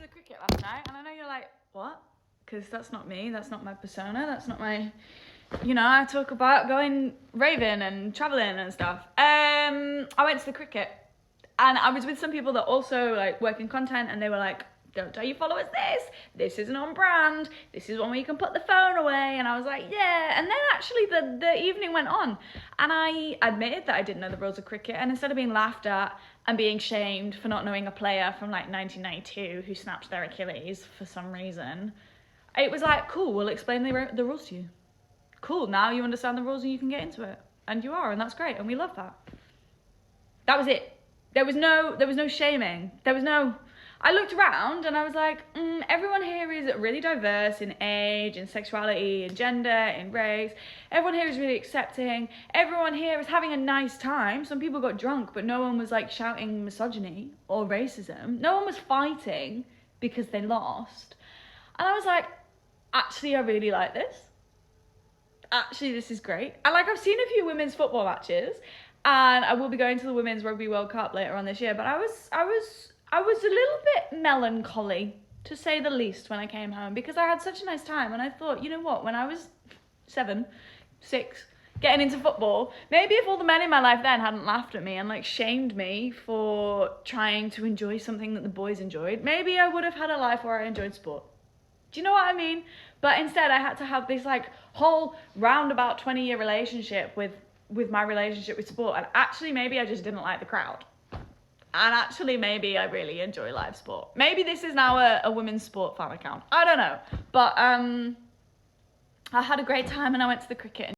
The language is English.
the cricket last night, and I know you're like, what? Because that's not me, that's not my persona, that's not my, I talk about going raving and traveling and stuff. I went to the cricket, and I was with some people that also like work in content, and they were like, don't tell your followers this isn't on brand, this is one where you can put the phone away. And I was like, yeah. And then actually the evening went on, and I admitted that I didn't know the rules of cricket, and instead of being laughed at and being shamed for not knowing a player from like 1992 who snapped their Achilles for some reason, it was like, cool, we'll explain the rules to you. Cool, now you understand the rules and you can get into it, and you are, and that's great, and we love that. That was it. There was no shaming. I looked around and I was like, everyone here is really diverse in age, in sexuality, in gender, in race. Everyone here is really accepting. Everyone here is having a nice time. Some people got drunk, but no one was like shouting misogyny or racism. No one was fighting because they lost. And I was like, actually, I really like this. Actually, this is great. And like, I've seen a few women's football matches, and I will be going to the Women's Rugby World Cup later on this year, but I was a little bit melancholy, to say the least, when I came home, because I had such a nice time. And I thought, you know what, when I was 7, 6, getting into football, maybe if all the men in my life then hadn't laughed at me and like shamed me for trying to enjoy something that the boys enjoyed, maybe I would have had a life where I enjoyed sport. Do you know what I mean? But instead I had to have this like whole roundabout 20-year relationship with my relationship with sport. And actually maybe I just didn't like the crowd. And actually, maybe I really enjoy live sport. Maybe this is now a women's sport fan account. I don't know. But I had a great time, and I went to the cricket.